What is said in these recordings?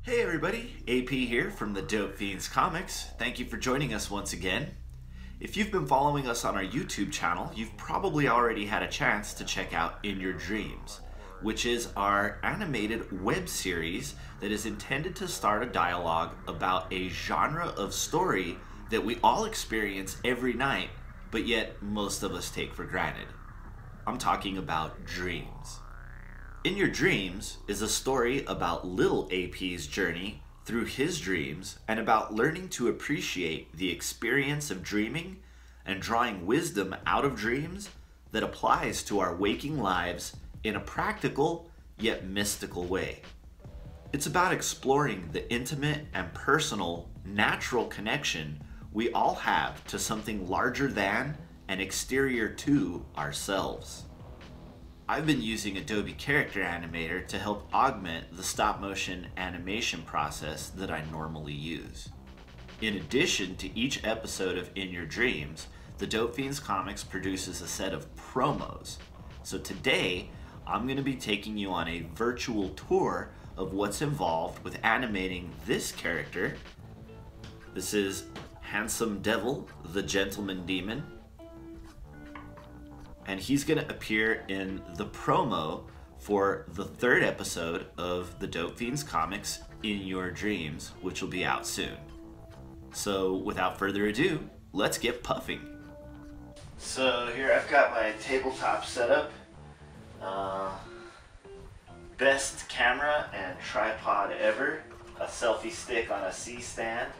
Hey everybody, AP here from the Dope Fiends Comics. Thank you for joining us once again. If you've been following us on our YouTube channel, you've probably already had a chance to check out In Your Dreams, which is our animated web series that is intended to start a dialogue about a genre of story that we all experience every night, but yet most of us take for granted. I'm talking about dreams. In Your Dreams is a story about little AP's journey through his dreams and about learning to appreciate the experience of dreaming and drawing wisdom out of dreams that applies to our waking lives in a practical yet mystical way. It's about exploring the intimate and personal, natural connection we all have to something larger than and exterior to ourselves. I've been using Adobe Character Animator to help augment the stop-motion animation process that I normally use. In addition to each episode of In Your Dreams, the Dope Fiends Comics produces a set of promos. So today, I'm going to be taking you on a virtual tour of what's involved with animating this character. This is Handsome Devil, the Gentleman Demon. And he's going to appear in the promo for the third episode of the Dope Fiends Comics In Your Dreams, which will be out soon. So without further ado, let's get puffing. So here I've got my tabletop set up. Best camera and tripod ever. A selfie stick on a C-stand.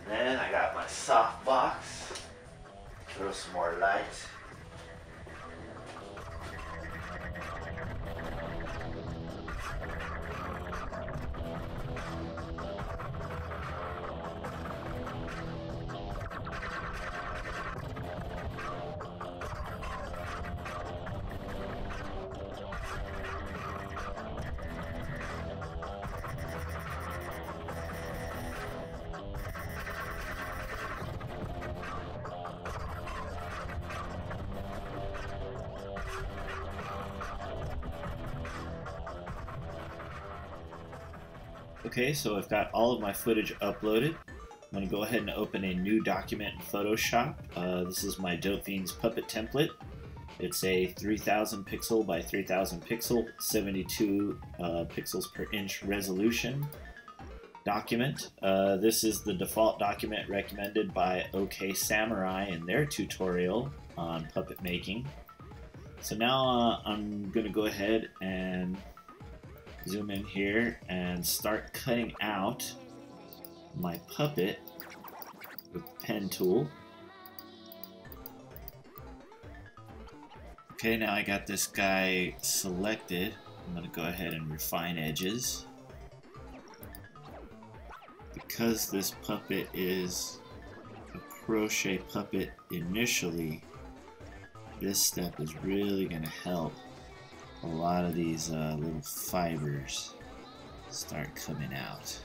And then I got my soft box. Throw some more light. Okay, so I've got all of my footage uploaded. I'm going to go ahead and open a new document in Photoshop. This is my Dope Fiends puppet template. It's a 3000 pixel by 3000 pixel, 72 pixels per inch resolution document. This is the default document recommended by OK Samurai in their tutorial on puppet making. So now I'm going to go ahead and zoom in here and start cutting out my puppet with the pen tool. Okay, now I got this guy selected. I'm going to go ahead and refine edges. Because this puppet is a crochet puppet initially, this step is really going to help a lot of these little fibers start coming out.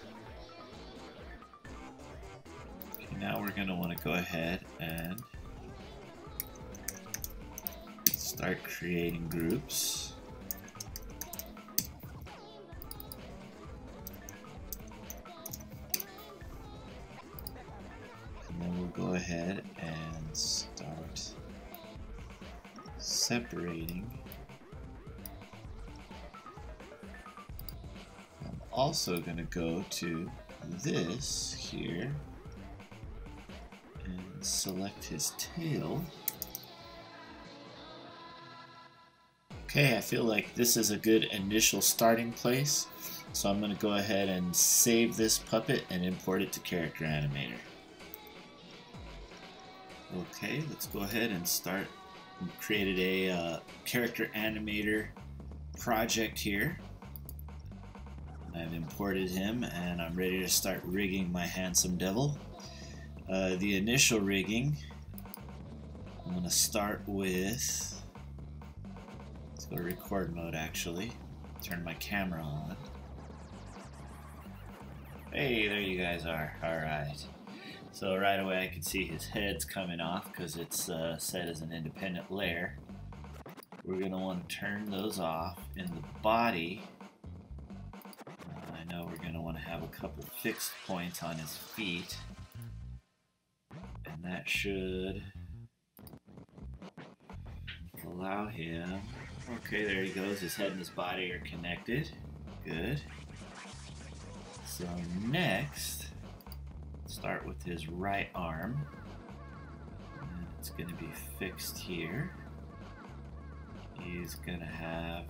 Okay, now we're going to want to go ahead and start creating groups. And then we'll go ahead and start separating. Also going to go to this here and select his tail. Okay, I feel like this is a good initial starting place, so I'm going to go ahead and save this puppet and import it to Character Animator. Okay, let's go ahead and start. We created a Character Animator project here. I've imported him and I'm ready to start rigging my Handsome Devil. The initial rigging, I'm going to start with, let's go to record mode actually, turn my camera on. Hey, there you guys are, alright. So right away I can see his head's coming off because it's set as an independent layer. we're going to want to turn those off. In the body, I know we're going to want to have a couple fixed points on his feet. And that should allow him... Okay, there he goes. His head and his body are connected. Good. So next, start with his right arm. And it's going to be fixed here. He's going to have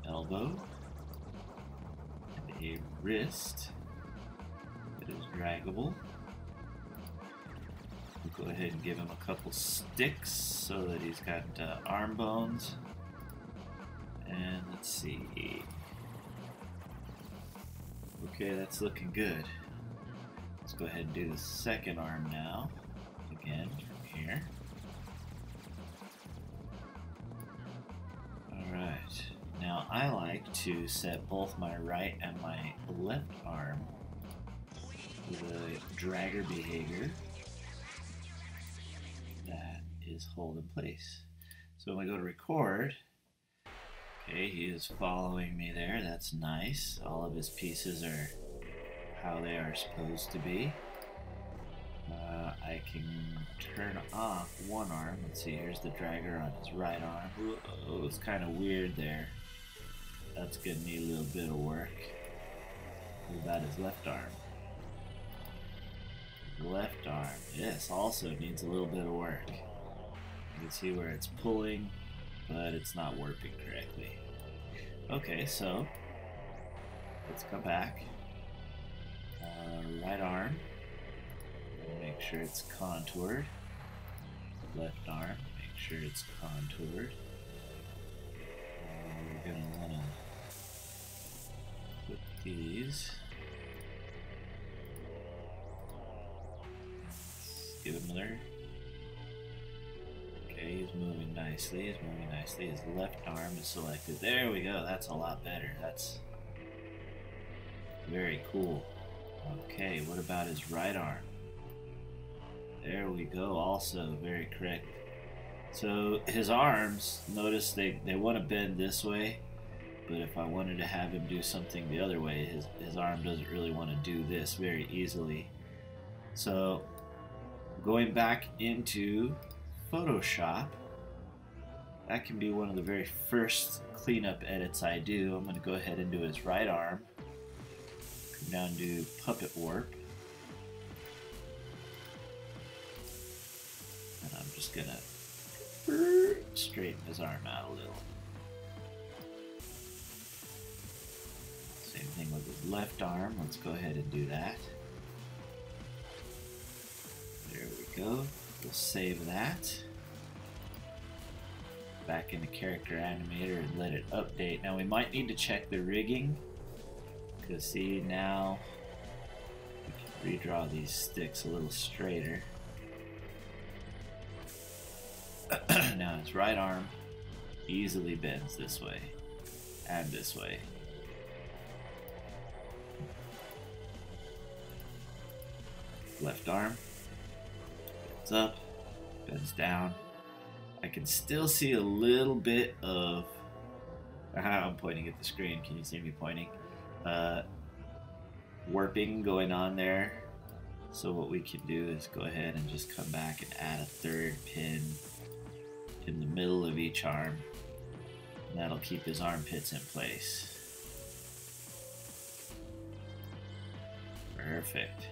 an elbow and a wrist that is draggable. We'll go ahead and give him a couple sticks so that he's got arm bones. And let's see. Okay, that's looking good. Let's go ahead and do the second arm now. Again, from here. Alright. Now I like to set both my right and my left arm with a dragger behavior that is hold in place. So when we go to record, okay, he is following me there. That's nice. All of his pieces are how they are supposed to be. I can turn off one arm. Let's see, here's the dragger on his right arm. Oh, it's kind of weird there. That's going to need a little bit of work. What about his left arm? His left arm, yes, also needs a little bit of work. You can see where it's pulling, but it's not working correctly. Okay, so let's come back. Right arm, make sure it's contoured. Left arm, make sure it's contoured. We're going to want to put these. Let's give him another. Okay, he's moving nicely. He's moving nicely. His left arm is selected. There we go. That's a lot better. That's very cool. Okay, what about his right arm? There we go. Also very correct. So his arms, notice they want to bend this way, but if I wanted to have him do something the other way, his arm doesn't really want to do this very easily. So going back into Photoshop, that can be one of the very first cleanup edits I do. I'm going to go ahead and do his right arm. Come down to Puppet Warp. And I'm just going to straighten his arm out a little. Same thing with his left arm. Let's go ahead and do that. There we go. We'll save that. Back into Character Animator and let it update. Now we might need to check the rigging, because see, now we can redraw these sticks a little straighter. Now his right arm easily bends this way and this way. Left arm bends up, bends down. I can still see a little bit of... I'm pointing at the screen. Can you see me pointing? Warping going on there. So what we can do is go ahead and just come back and add a third pin in the middle of each arm. And that'll keep his armpits in place. Perfect.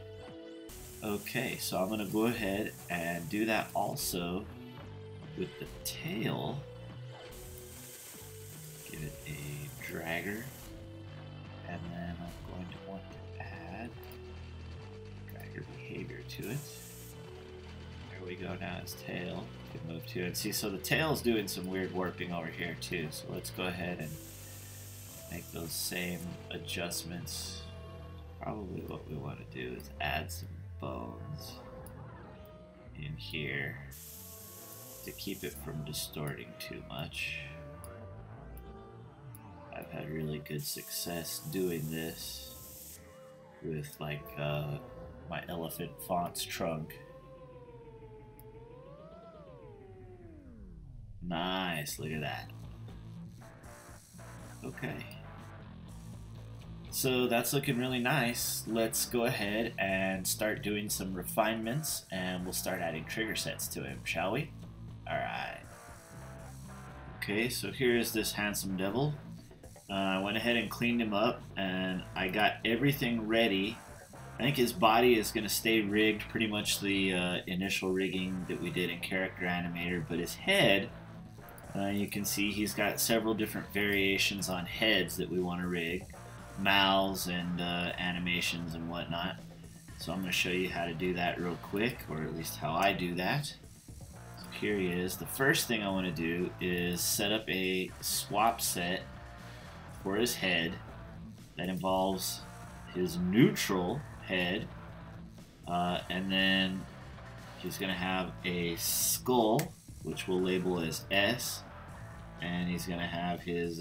Okay, so I'm going to go ahead and do that also with the tail. Give it a dragger. And then I'm going to want to add dragger behavior to it. There we go, now his tail can move to it. See, so the tail's doing some weird warping over here too. So let's go ahead and make those same adjustments. Probably what we want to do is add some bones in here to keep it from distorting too much. I've had really good success doing this with like my elephant fonts trunk. Nice, look at that. Okay. So that's looking really nice. Let's go ahead and start doing some refinements, and we'll start adding trigger sets to him, shall we? Alright. Okay, so here's this handsome devil. I went ahead and cleaned him up, and I got everything ready. I think his body is going to stay rigged, pretty much the initial rigging that we did in Character Animator, but his head, you can see he's got several different variations on heads that we want to rig, mouths and animations and whatnot. So I'm going to show you how to do that real quick, or at least how I do that. So here he is. The first thing I want to do is set up a swap set for his head that involves his neutral head, and then he's going to have a skull, which we'll label as S, and he's going to have his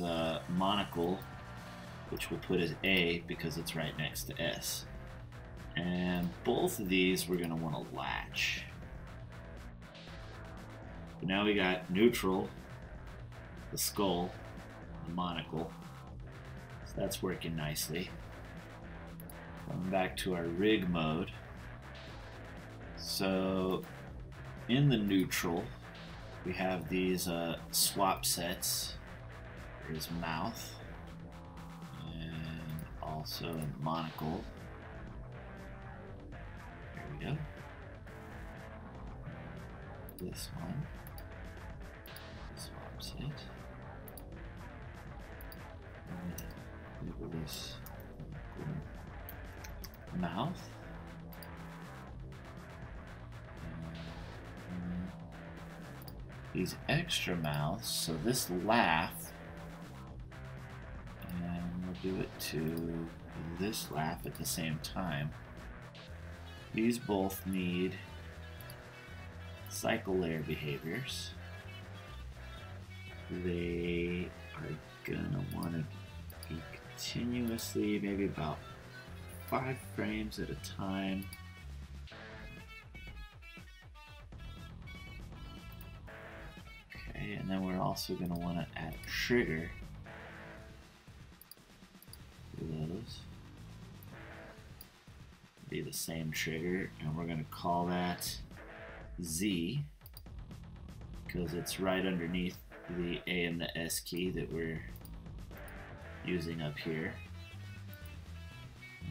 monocle, which we'll put as A because it's right next to S. And both of these we're going to want to latch. So now we got neutral, the skull, the monocle. So that's working nicely. Going back to our rig mode. So in the neutral, we have these swap sets for his mouth, and also a monocle. There we go. This one, swap set. Label this mouth. These extra mouths, so this laugh, and we'll do it to this laugh at the same time. These both need cycle layer behaviors. They are gonna want to be continuously, maybe about 5 frames at a time. Okay, and then we're also going to want to add a trigger for those. Be the same trigger, and we're going to call that Z because it's right underneath the A and the S key that we're using up here.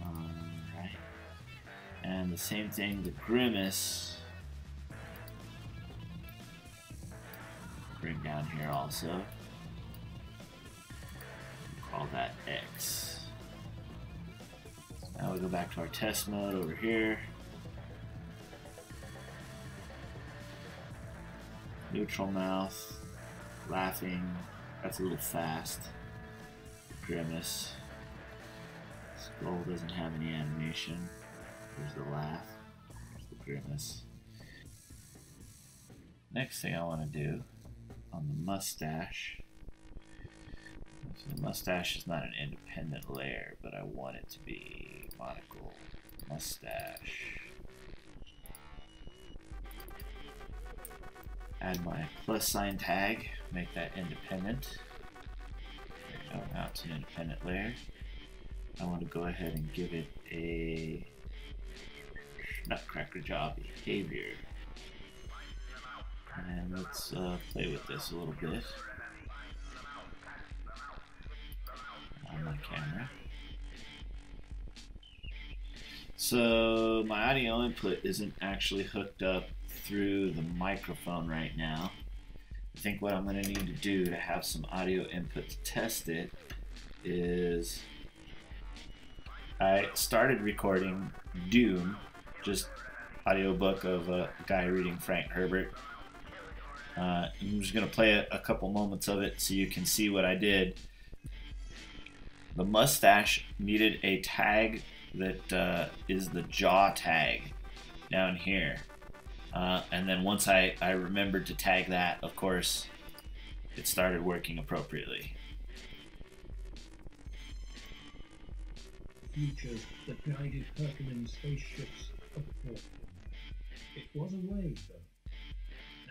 Alright. And the same thing, the grimace, bring down here also. Call that X. Now we go back to our test mode over here. Neutral mouth, laughing, that's a little fast. Grimace. Skull doesn't have any animation. There's the laugh. There's the grimace. Next thing I want to do on the mustache. So the mustache is not an independent layer, but I want it to be monocle, mustache. Add my plus sign tag, make that independent. There we go, now it's an independent layer. I want to go ahead and give it a nutcracker jaw behavior. And let's play with this a little bit on my camera. So my audio input isn't actually hooked up through the microphone right now. I think what I'm going to need to do to have some audio input to test it is I started recording Dune, just audiobook of a guy reading Frank Herbert. I'm just going to play a couple moments of it so you can see what I did. The mustache needed a tag that is the jaw tag down here. And then once I remembered to tag that, of course, it started working appropriately. Futures that guided Perkins spaceships of the port. It was a wave, though.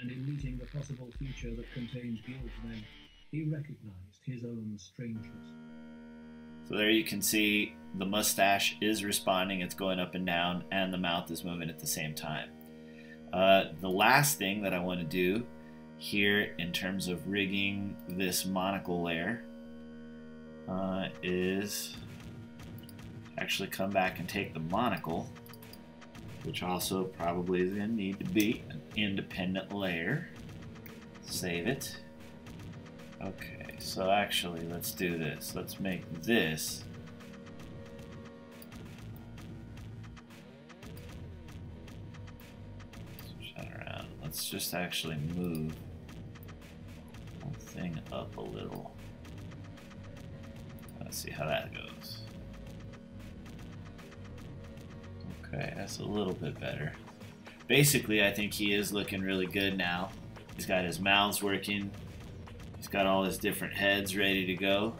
and in meeting the possible future that contained guildsmen, he recognized his own strangeness. So there you can see the mustache is responding, it's going up and down, and the mouth is moving at the same time. The last thing that I want to do here in terms of rigging this monocle layer is actually come back and take the monocle, which also probably is going to need to be an independent layer. Save it. Okay, so actually let's do this. Let's make this switch that around. Let's just actually move the whole thing up a little. Let's see how that goes. Okay, that's a little bit better. Basically, I think he is looking really good now. He's got his mouths working. He's got all his different heads ready to go.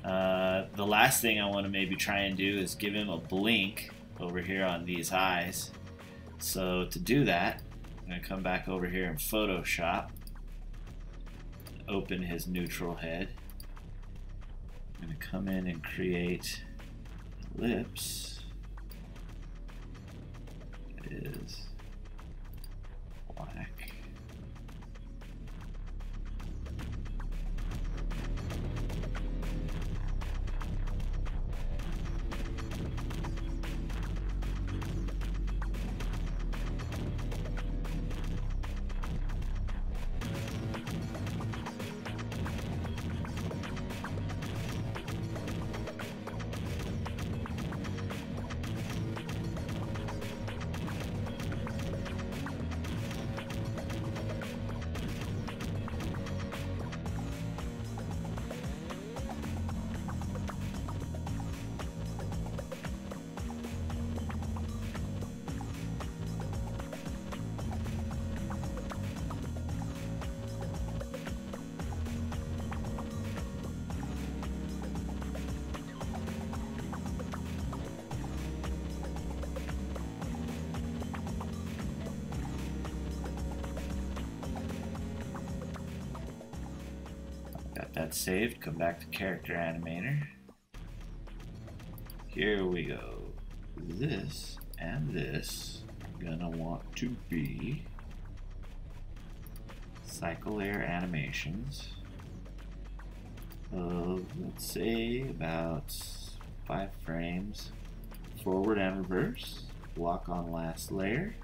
The last thing I want to maybe try and do is give him a blink over here on these eyes. So to do that, I'm going to come back over here in Photoshop, open his neutral head. I'm going to come in and create lips. It is black. Got that saved. Come back to Character Animator. Here we go. This and this are gonna want to be cycle layer animations of, let's say, about 5 frames forward and reverse. Lock on last layer.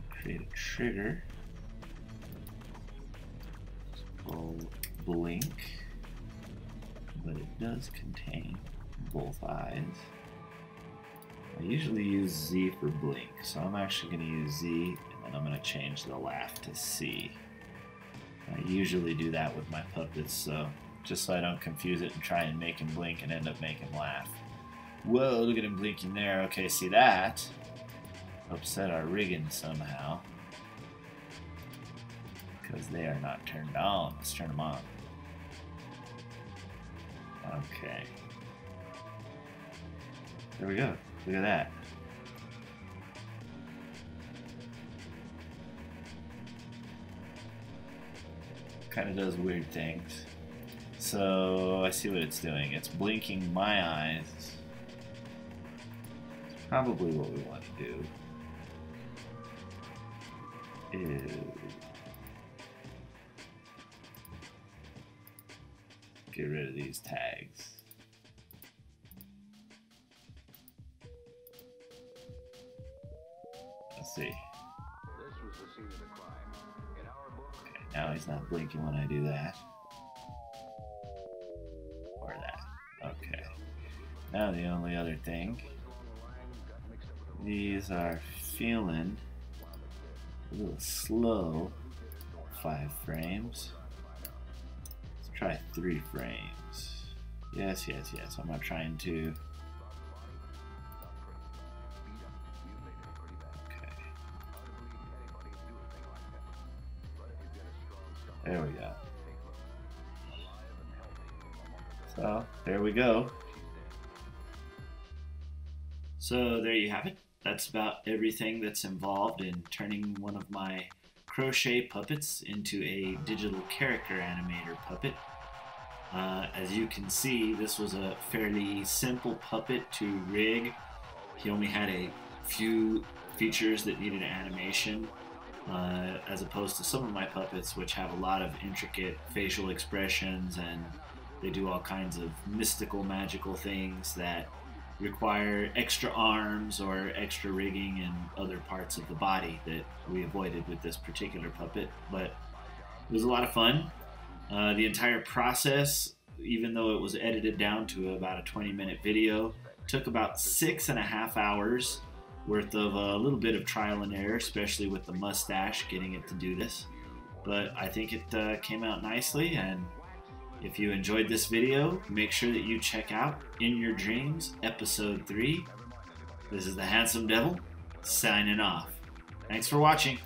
Create a trigger. Called blink, but it does contain both eyes. I usually use Z for blink, so I'm actually going to use Z, and then I'm going to change the laugh to C. I usually do that with my puppets, so just so I don't confuse it and try and make him blink and end up making him laugh. Whoa, look at him blinking there. Okay, see that upset our rigging somehow, because they are not turned on. Let's turn them on. Okay. There we go. Look at that. Kind of does weird things. So I see what it's doing. It's blinking my eyes. It's probably what we want to do is get rid of these tags. Let's see. Okay, now he's not blinking when I do that. Or that. Okay. Now the only other thing. These are feeling a little slow. 5 frames. Let's try 3 frames. Yes, yes, yes. I'm not trying to. Okay. There we go. So, there we go. So, there you have it. that's about everything that's involved in turning one of my crochet puppets into a digital character animator puppet. As you can see, this was a fairly simple puppet to rig. He only had a few features that needed animation, as opposed to some of my puppets, which have a lot of intricate facial expressions, and they do all kinds of mystical, magical things that require extra arms or extra rigging in other parts of the body that we avoided with this particular puppet. But it was a lot of fun. The entire process, even though it was edited down to about a 20-minute video, took about 6.5 hours worth of a little bit of trial and error, especially with the mustache, getting it to do this. But I think it came out nicely, and if you enjoyed this video, make sure that you check out In Your Dreams, Episode 3. This is the Handsome Devil, signing off. Thanks for watching.